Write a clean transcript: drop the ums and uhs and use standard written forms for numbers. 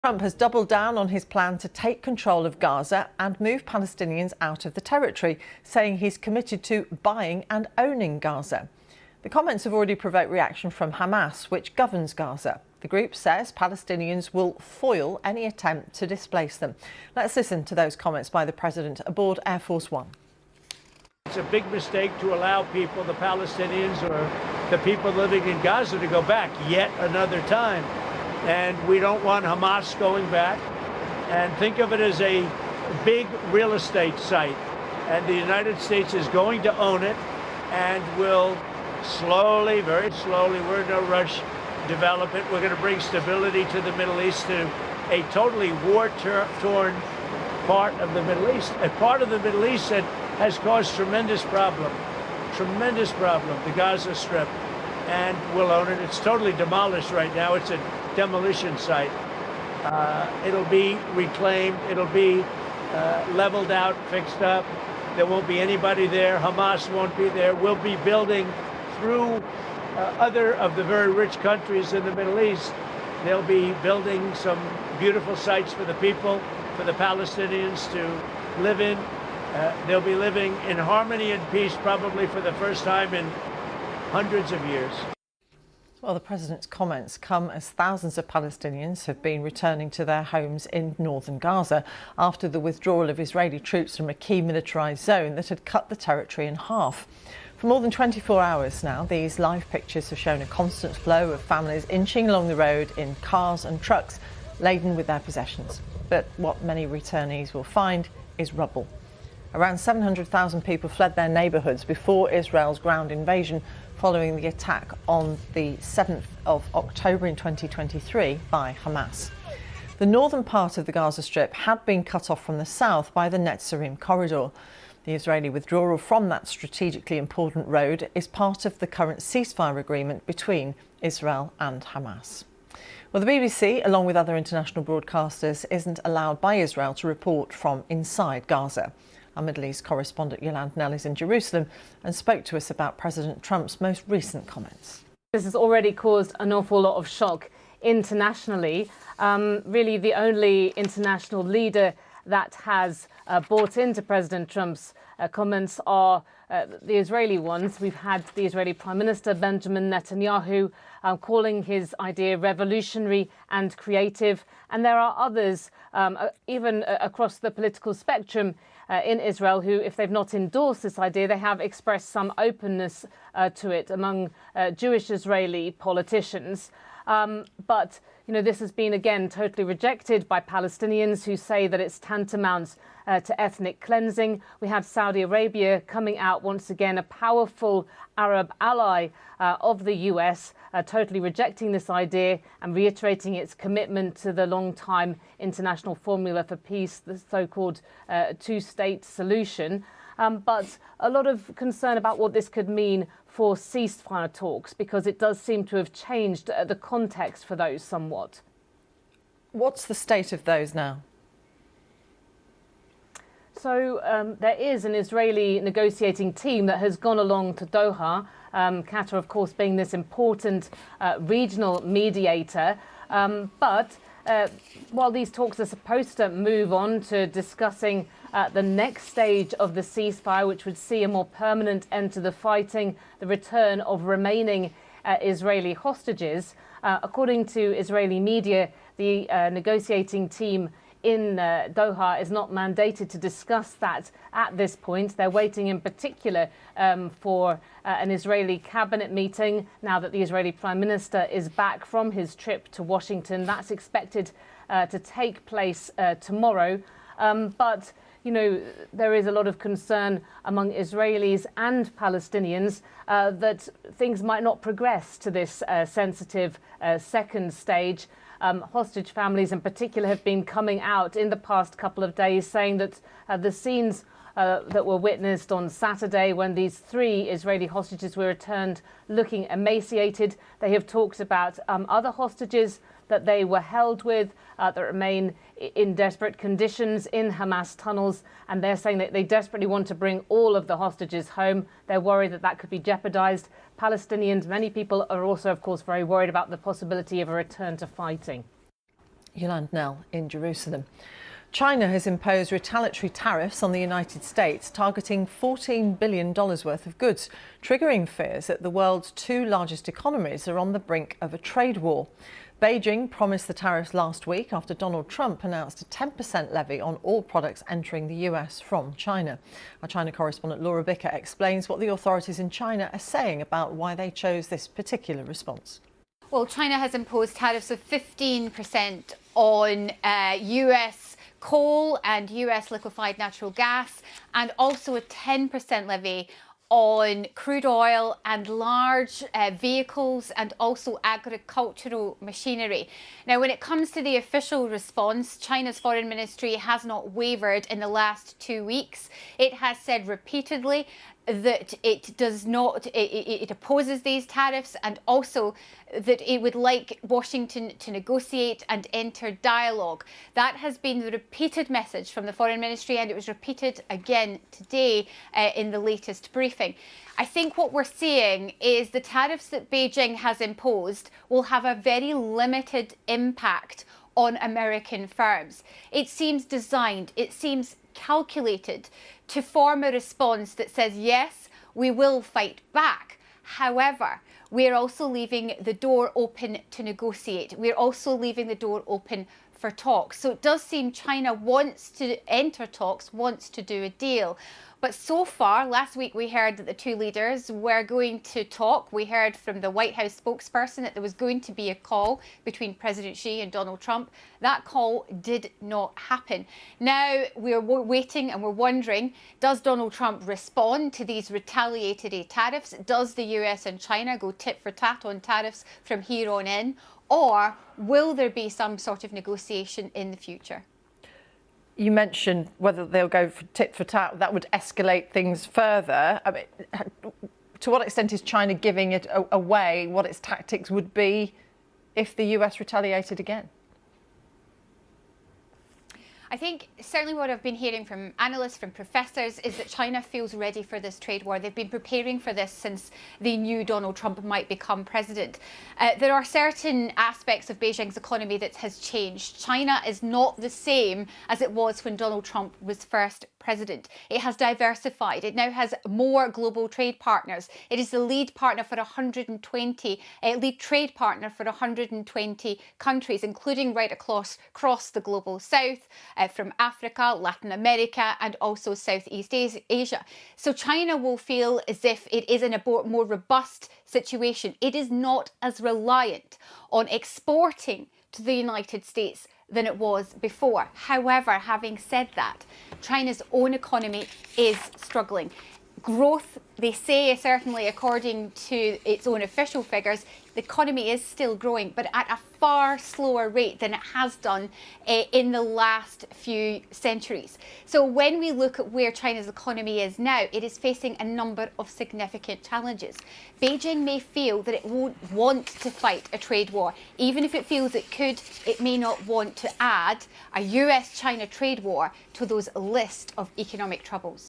Trump has doubled down on his plan to take control of Gaza and move Palestinians out of the territory, saying he's committed to buying and owning Gaza. The comments have already provoked reaction from Hamas, which governs Gaza. The group says Palestinians will foil any attempt to displace them. Let's listen to those comments by the president aboard Air Force One. It's a big mistake to allow people, the Palestinians or the people living in Gaza, to go back yet another time. And we don't want Hamas going back. And think of it as a big real estate site. And the United States is going to own it and will slowly, very slowly, we're in no rush, develop it. We're going to bring stability to the Middle East, to a totally war-torn part of the Middle East. A part of the Middle East that has caused tremendous problem, the Gaza Strip. And we'll own it. It's totally demolished right now. It's a demolition site. It'll be reclaimed. It'll be leveled out, fixed up. There won't be anybody there. Hamas won't be there. We'll be building through other of the very rich countries in the Middle East. They'll be building some beautiful sites for the people, for the Palestinians to live in. They'll be living in harmony and peace, probably for the first time in hundreds of years. Well, the president's comments come as thousands of Palestinians have been returning to their homes in northern Gaza after the withdrawal of Israeli troops from a key militarised zone that had cut the territory in half. For more than 24 hours now, these live pictures have shown a constant flow of families inching along the road in cars and trucks laden with their possessions. But what many returnees will find is rubble. Around 700,000 people fled their neighbourhoods before Israel's ground invasion following the attack on the 7th of October in 2023 by Hamas. The northern part of the Gaza Strip had been cut off from the south by the Netzarim corridor. The Israeli withdrawal from that strategically important road is part of the current ceasefire agreement between Israel and Hamas. Well, the BBC, along with other international broadcasters, isn't allowed by Israel to report from inside Gaza. Our Middle East correspondent Yolande Knell is in Jerusalem and spoke to us about President Trump's most recent comments. This has already caused an awful lot of shock internationally. Really the only international leader that has bought into President Trump's comments are the Israeli ones. We've had the Israeli Prime Minister Benjamin Netanyahu calling his idea revolutionary and creative. And there are others, even across the political spectrum in Israel, who, if they've not endorsed this idea, they have expressed some openness to it among Jewish Israeli politicians. But, you know, this has been, again, totally rejected by Palestinians who say that it's tantamount to ethnic cleansing. We have Saudi Arabia coming out once again, a powerful Arab ally of the US, totally rejecting this idea and reiterating its commitment to the long-time international formula for peace, the so-called two-state solution. But a lot of concern about what this could mean for ceasefire talks, because it does seem to have changed the context for those somewhat. What's the state of those now? So there is an Israeli negotiating team that has gone along to Doha, Qatar, of course, being this important regional mediator. But while these talks are supposed to move on to discussing the next stage of the ceasefire, which would see a more permanent end to the fighting, the return of remaining Israeli hostages, according to Israeli media, the negotiating team in Doha is not mandated to discuss that at this point. They're waiting in particular for an Israeli cabinet meeting now that the Israeli Prime Minister is back from his trip to Washington. That's expected to take place tomorrow. But, you know, there is a lot of concern among Israelis and Palestinians that things might not progress to this sensitive second stage. Hostage families in particular have been coming out in the past couple of days saying that the scenes that were witnessed on Saturday when these 3 Israeli hostages were returned looking emaciated. They have talked about other hostages that they were held with that remain in desperate conditions in Hamas tunnels, and they're saying that they desperately want to bring all of the hostages home. They're worried that that could be jeopardized. Palestinians, many people are also, of course, very worried about the possibility of a return to fighting. Yolande Nell in Jerusalem. China has imposed retaliatory tariffs on the United States, targeting $14 billion worth of goods, triggering fears that the world's two largest economies are on the brink of a trade war. Beijing promised the tariffs last week after Donald Trump announced a 10% levy on all products entering the US from China. Our China correspondent Laura Bicker explains what the authorities in China are saying about why they chose this particular response. Well, China has imposed tariffs of 15% on US coal and US liquefied natural gas, and also a 10% levy on crude oil and large vehicles and also agricultural machinery. Now, when it comes to the official response, China's foreign ministry has not wavered in the last 2 weeks. It has said repeatedly that it does not, it opposes these tariffs, and also that it would like Washington to negotiate and enter dialogue. That has been the repeated message from the Foreign Ministry, and it was repeated again today in the latest briefing. I think what we're seeing is the tariffs that Beijing has imposed will have a very limited impact on American firms. It seems designed, it seems calculated to form a response that says, yes, we will fight back. However, we're also leaving the door open to negotiate. We're also leaving the door open for talks. So it does seem China wants to enter talks, wants to do a deal. But so far, last week we heard that the two leaders were going to talk. We heard from the White House spokesperson that there was going to be a call between President Xi and Donald Trump. That call did not happen. Now we're waiting and we're wondering, does Donald Trump respond to these retaliatory tariffs? Does the US and China go tit for tat on tariffs from here on in? Or will there be some sort of negotiation in the future? You mentioned whether they'll go for tit for tat. That would escalate things further. I mean, to what extent is China giving it away what its tactics would be if the US retaliated again? I think certainly what I've been hearing from analysts, from professors, is that China feels ready for this trade war. They've been preparing for this since they knew Donald Trump might become president. There are certain aspects of Beijing's economy that has changed. China is not the same as it was when Donald Trump was first president. It has diversified. It now has more global trade partners. It is the lead partner for 120, lead trade partner for 120 countries, including right across the global south, from Africa, Latin America, and also Southeast Asia. So China will feel as if it is in a more robust situation. It is not as reliant on exporting to the United States than it was before. However, having said that, China's own economy is struggling. Growth, they say, certainly according to its own official figures, the economy is still growing, but at a far slower rate than it has done in the last few centuries. So when we look at where China's economy is now, it is facing a number of significant challenges. Beijing may feel that it won't want to fight a trade war. Even if it feels it could, it may not want to add a US-China trade war to those list of economic troubles.